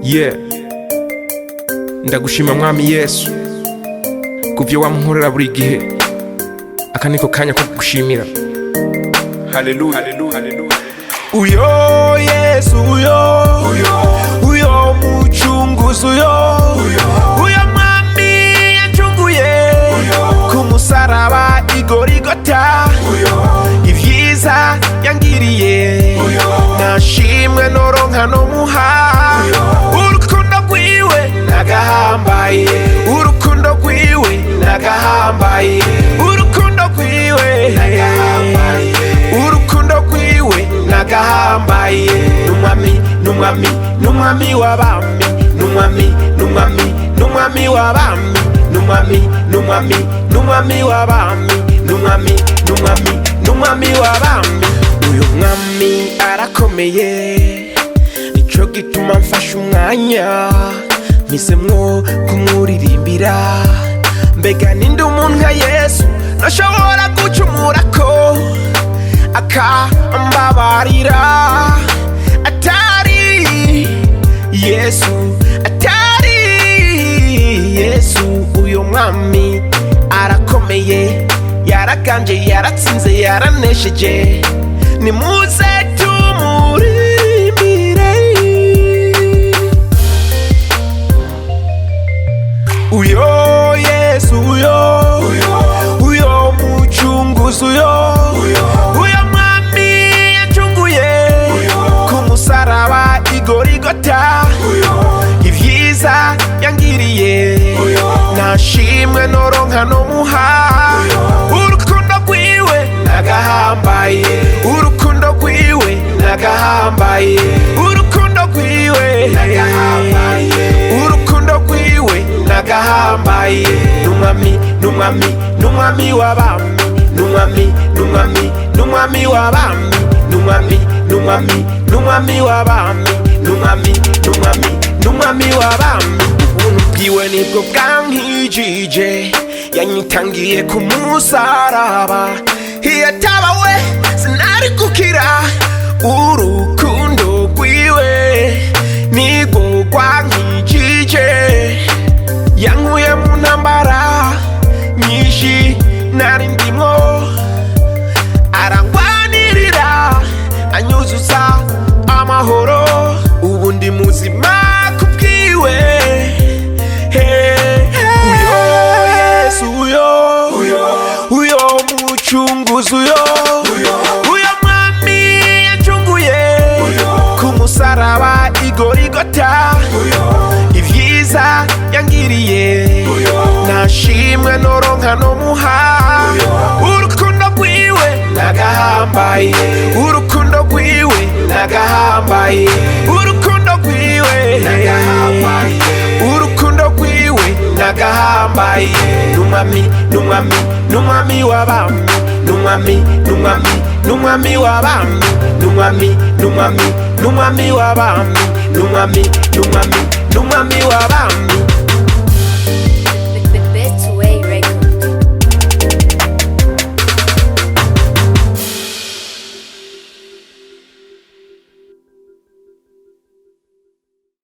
Yeah, ndagushima mwami Yesu kuvyo wankorera buri gihe. Aka niko kanya ko kugushimira. Haleluya. Uyo Yesu, uyo muchunguzi, uyo mwami yancunguye ku musaraba igorigota, ivyiza yangiriye nashimwe noronka no muha. Urukundo rwiwe nagahambaye, urukundo rwiwe nagahambaye, urukundo rwiwe nagahambaye, urukundo rwiwe nagahambaye. Numwami w'abami, numwami w'abami, numwami w'abami, numwami w'abami. Uyu mwami arakomeye, nico gituma mfashe umwanya mpisemwo kumuririmbira. Mbega ninde umuntu nka Yesu nashobora gucumurako akambabarira? Atari Yesu, atari Yesu. Uyu mwami arakomeye, yaraganje, yaratsinze, yaranesheje. Nimuze tumuririmbire. Uyo Yesu, uyo muchunguzi, uyo mwami yancunguye ku musaraba igorigota, ivyiza yangiriye nashimwe noronka no muha. Urukundo rwiwe nagahambaye, urukundo rwiwe nagahambaye, urukundo rwiwe nagahambaye, urukundo rwiwe nagahambaye. Numwami w'abami, numwami w'abami, numwami w'abami, numwami w'abami. Ubuntu bwiwe nibwo bwankijije, yanyitangiye ku musaraba. Iyo ataba we sinari gukira. Urukundo rwiwe nibwo rwankijije, yankuye mu ntambara nyinshi nari ndimwo, arangwanirira anyuzuza amahoro. Ubu ndi muzima kubwiwe. Uyo Yesu, uyo muchunguzi, uyo mwami yancunguye ku musaraba igorigota, ivyiza yangiriye nashimwe noronka no muha. Urukundo rwiwe nagahambaye, urukundo rwiwe nagahambaye, urukundo rwiwe nagahambaye, urukundo rwiwe nagahambaye. Numwami w'abami, numwami w'abami, numwami w'abami, numwami w'abami.